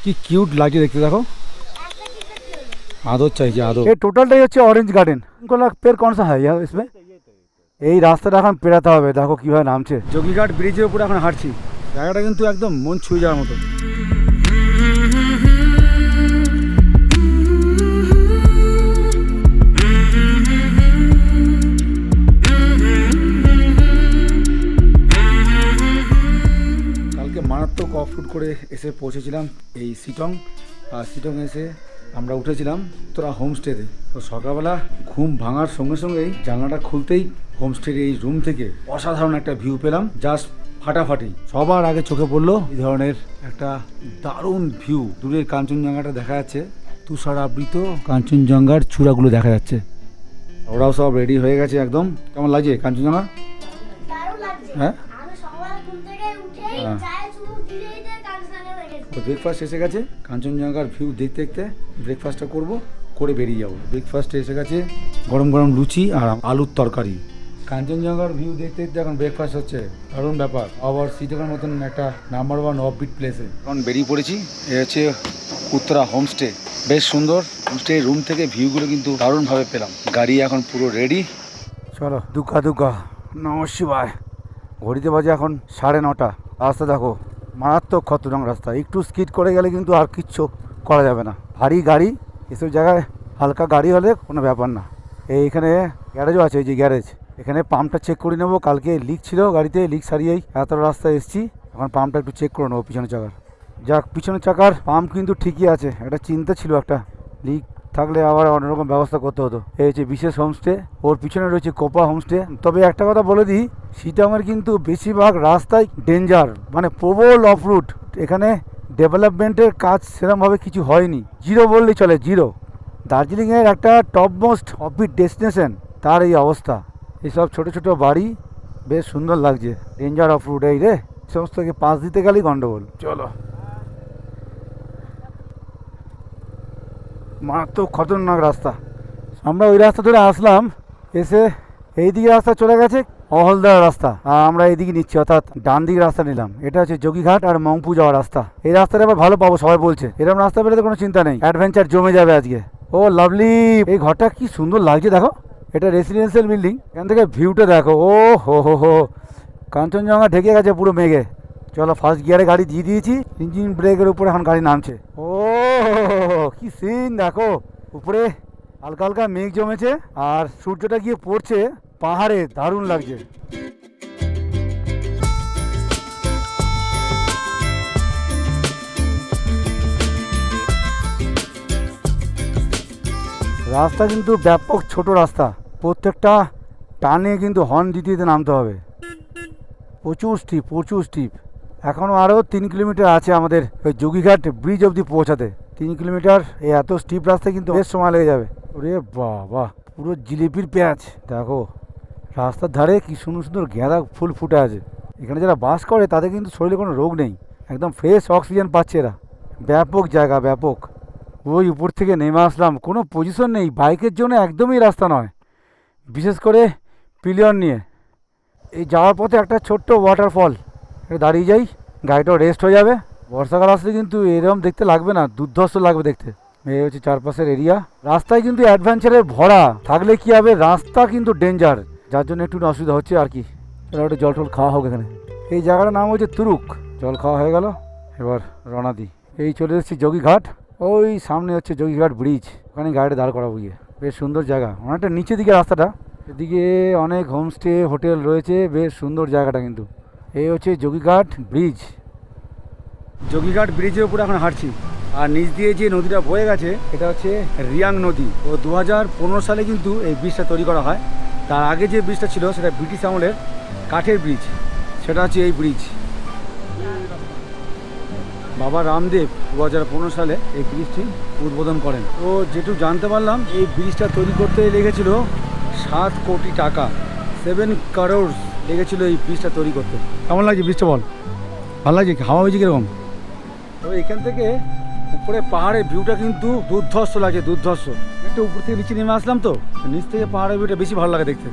কি কিউট লাগছে দেখতে, দেখো आदर चाहिए आदर। ये टोटलটাই হচ্ছে অরেঞ্জ গার্ডেন। इनको लग पेड़ कौन सा है यार इसमें? এই রাস্তাটা এখন পেরাতে হবে, দেখো কিভাবে নামছে। যোগীঘাট ব্রিজের উপরে এখন হাঁটছি, জায়গাটা কিন্তু একদম মন ছুঁয়ে যাওয়ার মতো। কালকে মারাত্মক অফরুট করে এসে পৌঁছেছিলাম এই সিটং, আর সিটং এসে আমরা উঠেছিলাম তোরা হোমস্টেতে। তো সকালবেলা ঘুম ভাঙার সঙ্গে সঙ্গেই জানলাটা খুলতেই হোমস্টের এই রুম থেকে অসাধারণ একটা ভিউ পেলাম, জাস্ট ফাটাফাটি। সবার আগে চোখে পড়লো এই ধরনের একটা দারুণ ভিউ। দূরের কাঞ্চনজঙ্ঘাটা দেখা যাচ্ছে, তুষার আবৃত কাঞ্চনজঙ্ঘার চূড়াগুলো দেখা যাচ্ছে। ওরাও সব রেডি হয়ে গেছে একদম। কেমন লাগছে কাঞ্চনজঙ্ঘা? হ্যাঁ, তো ব্রেকফাস্ট এসে গেছে। কাঞ্চনজঙ্ঘার ভিউ দেখতে দেখতে ব্রেকফাস্টটা করে বেরিয়ে যাবো। ব্রেকফাস্টে এসে গেছে গরম গরম লুচি আর আলুর তরকারি। কাঞ্চনজঙ্ঘার ভিউ দেখতে দেখতে এখন ব্রেকফাস্ট হচ্ছে, দারুণ ব্যাপার। আবার সিটকের মতন একটা নাম্বার 1 অফবিট প্লেসে এখন বেরিয়ে পড়েছি। এ হচ্ছে উত্তরা হোমস্টে, বেশ সুন্দর হোমস্টে। রুম থেকে ভিউগুলো কিন্তু দারুণভাবে পেলাম। গাড়ি এখন পুরো রেডি, চলো। দুগ্গা দুগ্গা নমঃ শিবায়। ঘড়িতে বাজে এখন 9:30। রাস্তা দেখো মারাত্মক খতরনাক রাস্তা, একটু স্কিড করে গেলে কিন্তু আর কিচ্ছু করা যাবে না। ভারী গাড়ি এসব জায়গায়, হালকা গাড়ি হলে কোনো ব্যাপার না। এইখানে গ্যারেজও আছে, এই যে গ্যারেজ, এখানে পাম্পটা চেক করে নেবো। কালকে লিক ছিল গাড়িতে, লিক সারিয়েই এত রাস্তায় এসেছি। এখন পাম্পটা একটু চেক করে নেবো পিছনের চাকার। যাক, পিছনের চাকার পাম্প কিন্তু ঠিকই আছে। একটা চিন্তা ছিল, একটা লিক থাকলে আবার অন্যরকম ব্যবস্থা করতে হতো। এই হচ্ছে বিশেষ হোমস্টে, ওর পিছনে রয়েছে কোপা হোমস্টে। তবে একটা কথা বলে দিই, সিটংয়ের কিন্তু বেশিরভাগ রাস্তায় ডেঞ্জার, মানে প্রবল অফরুট। এখানে ডেভেলপমেন্টের কাজ সেরকমভাবে কিছু হয়নি, জিরো বললেই চলে, জিরো। দার্জিলিংয়ের একটা টপ মোস্ট অফবিট ডেস্টিনেশন, তার এই অবস্থা। এইসব ছোটো ছোটো বাড়ি বেশ সুন্দর লাগছে। ডেঞ্জার অফরুট এই রে, সমস্তকে পাশ দিতে গেলেই গন্ডগোল। চলো, মারাত্মক খতরনাক রাস্তা। আমরা ওই রাস্তা ধরে আসলাম, এসে এইদিকে রাস্তা চলে গেছে অহলদার রাস্তা, আর আমরা এইদিকে নিচ্ছি, অর্থাৎ ডান দিকে রাস্তা নিলাম। এটা হচ্ছে যোগীঘাট আর মংপু যাওয়ার রাস্তা। এই রাস্তাটা আবার ভালো পাবো সবাই বলছে। এরকম রাস্তা পেলে তো কোনো চিন্তা নেই, অ্যাডভেঞ্চার জমে যাবে আজকে। ও লাভলি, এই ঘরটা কি সুন্দর লাগছে দেখো। এটা রেসিডেন্সিয়াল বিল্ডিং, এখান থেকে ভিউটা দেখো। ও হো হো হো, কাঞ্চনজঙ্ঘা ঢেকে গেছে পুরো মেঘে। চলো, ফার্স্ট গিয়ারে গাড়ি দিয়ে দিয়েছি, ইঞ্জিন ব্রেকের উপরে এখন গাড়ি নামছে। ও কি সিন দেখো, উপরে হালকা হালকা মেঘ জমেছে আর সূর্যটা গিয়ে পড়ছে পাহাড়ে, দারুণ লাগছে। রাস্তা কিন্তু ব্যাপক ছোট রাস্তা, প্রত্যেকটা টানে কিন্তু হর্ন দিতে দিতে নামতে হবে। প্রচুর স্টিপ, প্রচুর স্টিপ। এখনও আরও 3 কিলোমিটার আছে আমাদের ওই যোগীঘাট ব্রিজ অবধি পৌঁছাতে। 3 কিলোমিটার এই এত স্টিপ রাস্তায় কিন্তু বেশ সময় লেগে যাবে। ওরে বাবা, পুরো জিলিপির পেঁয়াজ দেখো। রাস্তার ধারে কি সুন্দর সুন্দর গাঁদা ফুল ফুটে আছে। এখানে যারা বাস করে তাদের কিন্তু শরীরে কোনো রোগ নেই, একদম ফ্রেশ অক্সিজেন পাচ্ছে এরা। ব্যাপক জায়গা, ব্যাপক। ওই উপর থেকে নেমে আসলাম, কোনো পজিশন নেই, বাইকের জন্য একদমই রাস্তা নয়, বিশেষ করে পিলিয়ন নিয়ে। এই যাওয়ার পথে একটা ছোট্ট ওয়াটারফল, দাঁড়িয়ে যাই, গাড়িটাও রেস্ট হয়ে যাবে। বর্ষাকাল আসলে কিন্তু এরকম দেখতে লাগবে না, দুর্ধর্ষ লাগবে দেখতে। এই হচ্ছে চারপাশের এরিয়া। রাস্তায় কিন্তু অ্যাডভেঞ্চারের ভরা, থাকলে কি হবে, রাস্তা কিন্তু ডেঞ্জার, যার জন্য একটু অসুবিধা হচ্ছে আর কি। একটু জল টল খাওয়া হোক এখানে। এই জায়গাটার নাম হচ্ছে তুরুক। জল খাওয়া হয়ে গেল, এবার রওনা দিই। এই চলে এসেছি যোগীঘাট, ওই সামনে হচ্ছে যোগীঘাট ব্রিজ, ওখানে গাড়িটা দাঁড় করাবো গিয়ে। বেশ সুন্দর জায়গা, অনেকটা নিচের দিকে রাস্তাটা, এদিকে অনেক হোমস্টে হোটেল রয়েছে, বেশ সুন্দর জায়গাটা কিন্তু। এই হচ্ছে যোগীঘাট ব্রিজ। যোগীঘাট ব্রিজের উপরে এখন হাঁটছি, আর নিচ দিয়ে যে নদীটা বয়ে গেছে এটা হচ্ছে রিয়াং নদী। ও 2015 সালে কিন্তু এই ব্রিজটা তৈরি করা হয়। তার আগে যে ব্রিজটা ছিল সেটা ব্রিটিশ আমলের কাঠের ব্রিজ, সেটা হচ্ছে এই ব্রিজ। বাবা রামদেব 2015 সালে এই ব্রিজটি উদ্বোধন করেন। তো যেটুকু জানতে পারলাম, এই ব্রিজটা তৈরি করতে লেগেছিল 7 কোটি টাকা, 7 crores লেগেছিল এই ব্রিজটা তৈরি করতে। কেমন লাগছে ব্রিজটা বল? ভালো লাগছে? হাওয়া হয়েছে কীরকম? তো এখান থেকে উপরে পাহাড়ের ভিউটা কিন্তু দুর্ধর্ষ লাগছে, দুর্ধর্ষ। একটু উপর থেকে নিচে নেমে আসলাম, তো নিচ থেকে পাহাড়ের ভিউটা বেশি ভালো লাগে দেখতে।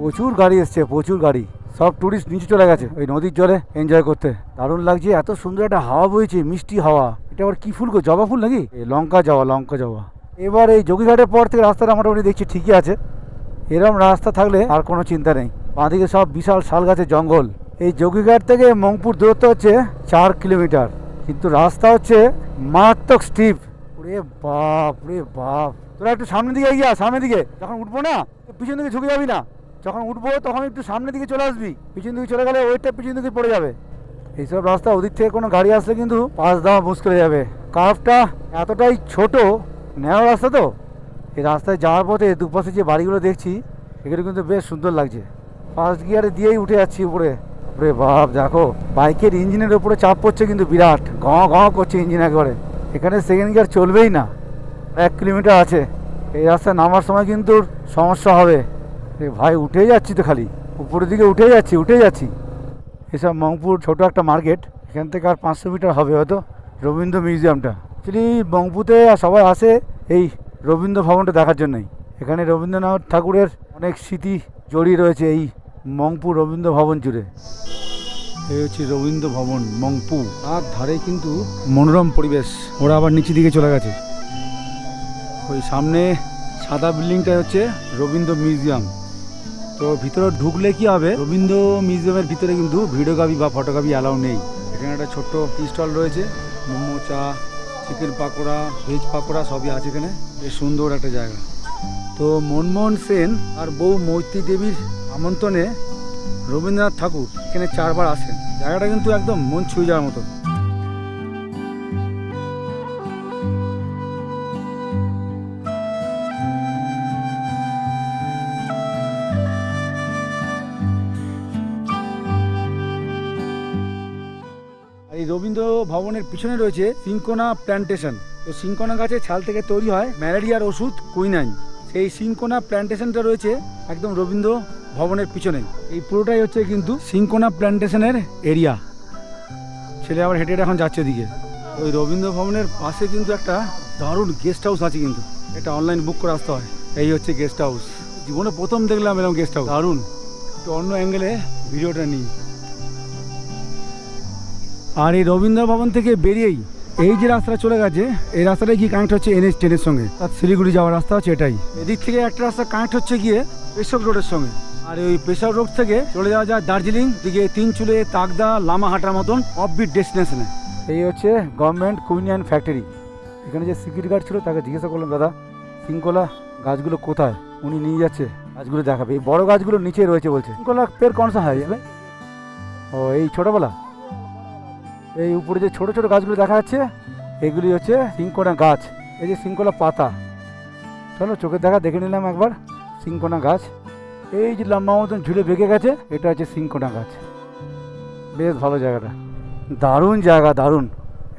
প্রচুর গাড়ি এসছে, প্রচুর গাড়ি। সব টুরিস্ট নিচে চলে গেছে ওই নদীর জলে এনজয় করতে। দারুণ লাগছে, এত সুন্দর একটা হাওয়া বইছে, মিষ্টি হাওয়া। এটা আবার কি ফুল গো, জবা ফুল নাকি? লঙ্কা জবা, লঙ্কা জবা। এবার এই যোগীঘাটের পর থেকে রাস্তাটা মোটামুটি দেখছি ঠিকই আছে। এরকম রাস্তা থাকলে আর কোনো চিন্তা নেই। বাঁদিকে সব বিশাল শাল গাছের জঙ্গল। এই যোগীঘাট থেকে মংপুর দূরত্ব হচ্ছে 4 কিলোমিটার, কিন্তু রাস্তা হচ্ছে মারাত্মক স্টিপ। ওরে বাপ রে বাপ, তোরা একটু সামনের দিকে এগিয়ে আস, সামনের দিকে। যখন উঠবো না পিছন দিকে ঝুঁকে যাবি না, যখন উঠবো তখন একটু সামনের দিকে চলে আসবি। পিছন দিকে চলে গেলে ওইটা পিছন দিকে পড়ে যাবে। এইসব রাস্তা ওদিক থেকে কোনো গাড়ি আসলে কিন্তু পাশ দেওয়া মুশকিল হয়ে যাবে। কার্ভটা এতটাই ছোট, ন্যারো রাস্তা তো। এই রাস্তায় যাওয়ার পথে দুপাশে যে বাড়িগুলো দেখছি এগুলো কিন্তু বেশ সুন্দর লাগছে। ফার্স্ট গিয়ারে দিয়েই উঠে যাচ্ছি উপরে। ওরে বাপ, দেখো বাইকের ইঞ্জিনের উপরে চাপ পড়ছে কিন্তু বিরাট, গাঁ গাঁ করছে ইঞ্জিন একবারে। এখানে সেকেন্ড গিয়ার চলবেই না। 1 কিলোমিটার আছে। এই রাস্তায় নামার সময় কিন্তু সমস্যা হবে। ভাই উঠেই যাচ্ছি তো, খালি উপরের দিকে উঠেই যাচ্ছি। এসব মংপুর ছোট একটা মার্কেট, এখান থেকে আর 500 মিটার হবে হয়তো রবীন্দ্র মিউজিয়ামটা। অ্যাকচুয়ালি মংপুতে সবাই আসে এই রবীন্দ্র ভবনটা দেখার জন্যই। এখানে রবীন্দ্রনাথ ঠাকুরের অনেক স্মৃতি জড়িয়ে রয়েছে এই মংপুর রবীন্দ্র ভবন জুড়ে। এই হচ্ছে রবীন্দ্র ভবন মংপু। তার ধারে কিন্তু মনোরম পরিবেশ। ওরা আবার নিচের দিকে চলে গেছে। ওই সামনে সাদা বিল্ডিংটা হচ্ছে রবীন্দ্র মিউজিয়াম। তো ভিতরে ঢুকলে কি হবে, রবীন্দ্র মিউজিয়ামের ভিতরে কিন্তু ভিডিওগ্রাফি বা ফটোগ্রাফি অ্যালাউ নেই। এখানে একটা ছোট্ট টি স্টল রয়েছে, মোমো, চা, চিকেন পাকোড়া, ভেজ পাকোড়া সবই আছে এখানে। বেশ সুন্দর একটা জায়গা। তো মনমোহন সেন আর বউ মৈত্রী দেবীর আমন্ত্রণে রবীন্দ্রনাথ ঠাকুর এখানে 4 বার আসেন। জায়গাটা কিন্তু একদম মন ছুঁয়ে যাওয়ার মতো। এই রবীন্দ্র ভবনের পিছনে রয়েছে সিনকোনা প্ল্যান্টেশন। তো সিনকোনা গাছের ছাল থেকে তৈরি হয় ম্যালেরিয়ার ওষুধ কুইনাইন। সেই সিনকোনা প্ল্যান্টেশনটা রয়েছে একদম রবীন্দ্র ভবনের পিছনে। এই পুরোটাই হচ্ছে কিন্তু সিনকোনা প্ল্যান্টেশনের এরিয়া। ছেলে আবার হেঁটে এখন যাচ্ছে ওদিকে। ওই রবীন্দ্র ভবনের পাশে কিন্তু একটা দারুণ গেস্ট হাউস আছে, কিন্তু এটা অনলাইন বুক করে আসতে হয়। এই হচ্ছে গেস্ট হাউস। জীবনে প্রথম দেখলাম এরকম গেস্ট হাউস, দারুণ। একটু অন্য অ্যাঙ্গেলে ভিডিওটা নিই। আর এই রবীন্দ্র ভবন থেকে বেরিয়েই এই যে রাস্তাটা চলে গেছে, এই রাস্তাটাই কি কানেক্ট হচ্ছে NH 10-এর সঙ্গে। তার শিলিগুড়ি যাওয়ার রাস্তা হচ্ছে এটাই। এদিক থেকে একটা রাস্তা কানেক্ট হচ্ছে গিয়ে পেশব রোডের সঙ্গে। আর ওই পেশব রোড থেকে চলে যাওয়া যায় দার্জিলিং দিকে, তিনচুলে, তাকদা, লামাহাটার মতন অফবিট ডেস্টিনেশনে। এই হচ্ছে গভর্নমেন্ট কুইনাইন ফ্যাক্টরি। এখানে যে সিকিউরিটি গার্ড ছিল তাকে জিজ্ঞাসা করলাম, দাদা সিনকোনা গাছগুলো কোথায়? উনি নিয়ে যাচ্ছে, গাছগুলো দেখাবে। এই বড় গাছগুলো নিচে রয়েছে বলছে। সিনকোনা পের কনসা হয় যাবে? ও এই ছোটবেলা, এই উপরে যে ছোট ছোট গাছগুলো দেখা যাচ্ছে এগুলি হচ্ছে সিনকোনা গাছ। এই যে সিনকোনা পাতা, চলো চোখের দেখা দেখে নিলাম একবার। সিনকোনা গাছ, এই যে লম্বা মতন ঝুলে বেঁকে গেছে, এটা হচ্ছে সিনকোনা গাছ। বেশ ভালো জায়গাটা, দারুণ জায়গা, দারুণ।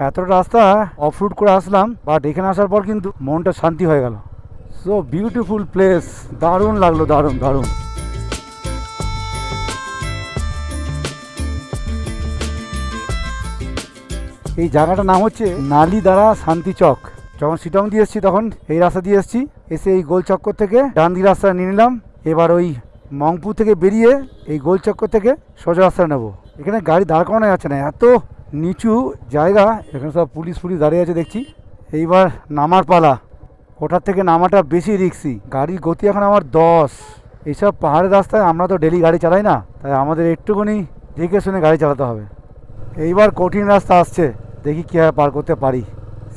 এতটা রাস্তা অফ রুট করে আসলাম, বাট এখানে আসার পর কিন্তু মনটা শান্তি হয়ে গেল। সো বিউটিফুল প্লেস, দারুণ লাগলো, দারুণ দারুণ। এই জায়গাটার নাম হচ্ছে নালিদারা শান্তি চক। যখন শিটং দিয়ে এসেছি তখন এই রাস্তা দিয়ে এসেছি, এসে এই গোল চক্কর থেকে ডান দিক রাস্তা নিয়ে নিলাম। এবার ওই মংপুর থেকে বেরিয়ে এই গোল চক্কর থেকে সোজা রাস্তা নেবো। এখানে গাড়ি দাঁড় করানো যাচ্ছে না, এত নিচু জায়গা। এখানে সব পুলিশ দাঁড়িয়ে আছে দেখছি। এইবার নামার পালা। ওটার থেকে নামাটা বেশি রিস্কি, গাড়ির গতি এখন আমার 10। এইসব পাহাড়ের রাস্তায় আমরা তো ডেলি গাড়ি চালাই না, তাই আমাদের একটুখানি দেখে শুনে গাড়ি চালাতে হবে। এইবার কঠিন রাস্তা আসছে, দেখি কীভাবে পার করতে পারি।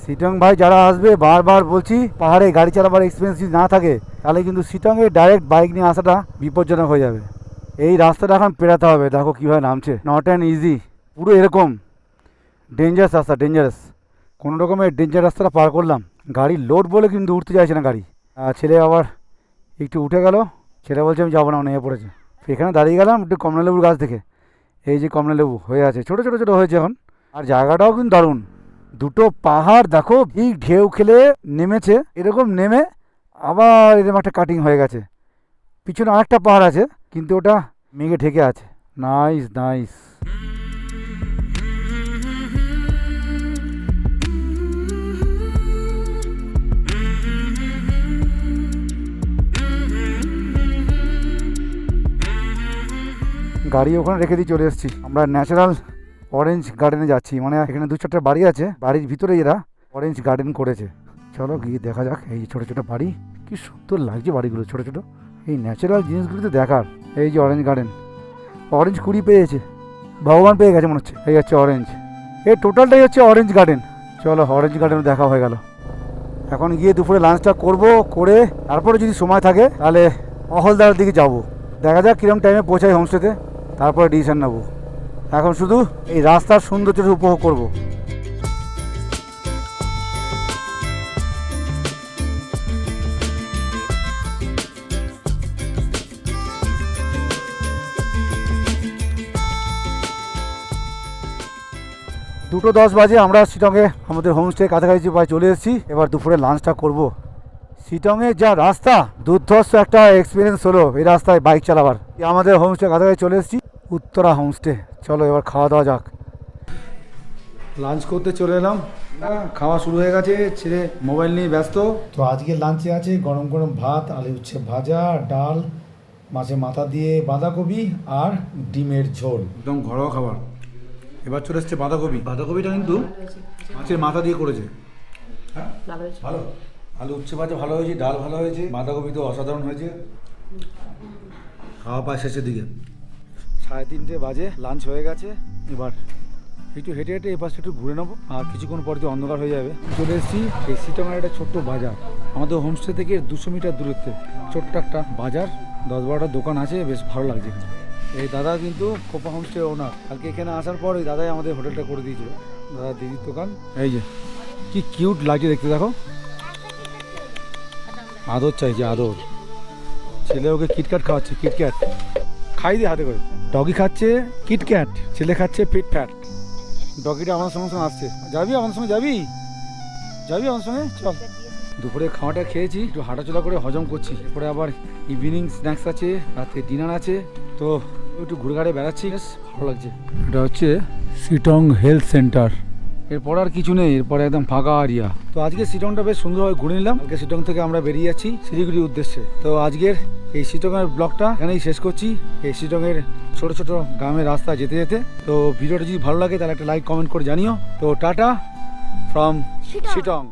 শিটং ভাই যারা আসবে, বারবার বলছি, পাহাড়ে গাড়ি চালাবার এক্সপিরিয়েন্স যদি না থাকে তাহলে কিন্তু শিটংয়ে ডাইরেক্ট বাইক নিয়ে আসাটা বিপজ্জনক হয়ে যাবে। এই রাস্তাটা এখন পেরাতে হবে, দেখো কীভাবে নামছে। নট অ্যান্ড ইজি, পুরো এরকম ডেঞ্জারাস রাস্তা, ডেঞ্জারাস। কোনো রকমের ডেঞ্জার রাস্তাটা পার করলাম। গাড়ি লোড বলে কিন্তু উঠতে চাইছে না গাড়ি। ছেলে আবার একটু উঠে গেল, ছেলে বলছে আমি যাবো না, নিয়ে পড়েছে। এখানে দাঁড়িয়ে গেলাম একটু কমলালেবুর গাছ দেখে। এই যে কমলালেবু হয়ে আছে, ছোটো ছোটো ছোটো হয়েছে এখন। আর জায়গাটাও কিন্তু দারুণ। দুটো পাহাড় দেখো, এই ঢেউ খেলে নেমেছে, এরকম নেমে আবার এরকম একটা কাটিং হয়ে গেছে। পিছনে আরেকটা পাহাড় আছে, কিন্তু ওটা মেঘে ঢেকে আছে। Nice nice. গাড়ি ওখানে রেখে দিয়ে চলে এসেছি। আমরা ন্যাচারাল অরেঞ্জ গার্ডেনে যাচ্ছি, মানে এখানে 2-4টা বাড়ি আছে, বাড়ির ভিতরে এরা অরেঞ্জ গার্ডেন করেছে। চলো গিয়ে দেখা যাক। এই ছোটো ছোটো বাড়ি, কি সুন্দর লাগছে বাড়িগুলো ছোটো ছোটো। এই ন্যাচারাল জিনিসগুলো তো দেখার। এই যে অরেঞ্জ গার্ডেন, অরেঞ্জ কুড়ি পেয়েছে, ভগবান পেয়ে গেছে মনে হচ্ছে। এই হচ্ছে অরেঞ্জ, এই টোটালটাই হচ্ছে অরেঞ্জ গার্ডেন। চলো অরেঞ্জ গার্ডেন দেখা হয়ে গেল। এখন গিয়ে দুপুরে লাঞ্চটা করব, করে তারপরে যদি সময় থাকে তাহলে মহলদার দিকে যাব। দেখা যাক কীরকম টাইমে পৌঁছাই হোমস্টেতে, তারপরে ডিসিশন নেব। এখন শুধু এই রাস্তার সৌন্দর্যটা উপভোগ করব। দুটো 10 বাজে আমরা শিটংয়ে আমাদের হোমস্টে কাছাকাছি প্রায় চলে এসেছি। এবার দুপুরে লাঞ্চটা করব। শিটংয়ের যা রাস্তা, দুর্ধর্ষ একটা এক্সপিরিয়েন্স হলো এই রাস্তায় বাইক চালাবার। আমাদের হোমস্টে কাছাকাছি চলে এসেছি, উত্তরা হোমস্টে। চলো এবার খাওয়া দাওয়া যাক। লাঞ্চ করতে চলে এলাম, খাওয়া শুরু হয়ে গেছে, ছেলে মোবাইল নিয়ে ব্যস্ত। তো আজকে লাঞ্চে আছে গরম গরম ভাত, আলু উচ্ছে ভাজা, ডাল, মাছের মাথা দিয়ে বাঁধাকপি আর ডিমের ঝোল, একদম ঘরোয়া খাবার। এবার চলে এসছে বাঁধাকপি। বাঁধাকপিটা কিন্তু মাছের মাথা দিয়ে করেছে। হ্যাঁ ভালো, আলু উচ্ছে ভাজা ভালো হয়েছে, ডাল ভালো হয়েছে, বাঁধাকপি তো অসাধারণ হয়েছে। খাওয়া পায় শেষের দিকে। 3:30 বাজে, লাঞ্চ হয়ে গেছে। এবার একটু হেঁটে হেঁটে এপাশে একটু ঘুরে নেবো, আর কিছুক্ষণ পর তো অন্ধকার হয়ে যাবে। চলে এসেছি এই শিটংয়ের একটা ছোট্ট বাজার, আমাদের হোমস্টে থেকে 200 মিটার দূরত্বে ছোট্ট একটা বাজার, 10-12টা দোকান আছে, বেশ ভালো লাগছে। এই দাদা কিন্তু কোপা হোমস্টে ওনার। কালকে এখানে আসার পর ওই দাদাই আমাদের হোটেলটা করে দিয়েছিল, দাদা দিদির দোকান। এই যে কি কিউট লাগছে দেখতে, দেখো আদর চাইছে, আদর। ছেলে ওকে কিটক্যাট খাওয়াচ্ছে, কিটক্যাট খাই দিয়ে হাতে করে। ডগি খাচ্ছে কিটক্যাট, ছেলে খাচ্ছে ফিট ফ্যাট। ডগিটা আমার সঙ্গে সঙ্গে আসছে, যাবি আমার সঙ্গে, যাবি যাবি আমার সঙ্গে, চল। দুপুরে খাওয়াটা খেয়েছি, একটু হাঁটাচলা করে হজম করছি। এরপরে আবার ইভিনিং স্ন্যাক্স আছে, রাতে ডিনার আছে, তো একটু ঘুরে ঘাড়ে বেড়াচ্ছি, বেশ ভালো লাগছে। এটা হচ্ছে শিটং হেলথ সেন্টার। এরপর আর কিছু নেই, এরপরে একদম ফাঁকা এরিয়া। তো আজকে শিটংটা বেশ সুন্দরভাবে ঘুরে নিলাম। আজকে শিটং থেকে আমরা বেরিয়ে যাচ্ছি শিলিগুড়ির উদ্দেশ্যে। তো আজকের এই শিটংয়ের ব্লগটা এখানেই শেষ করছি। এই শিটংয়ের ছোট ছোট গ্রামের রাস্তা যেতে যেতে। তো ভিডিওটা যদি ভালো লাগে তাহলে একটা লাইক কমেন্ট করে জানিও। তো টাটা ফ্রম শিটং।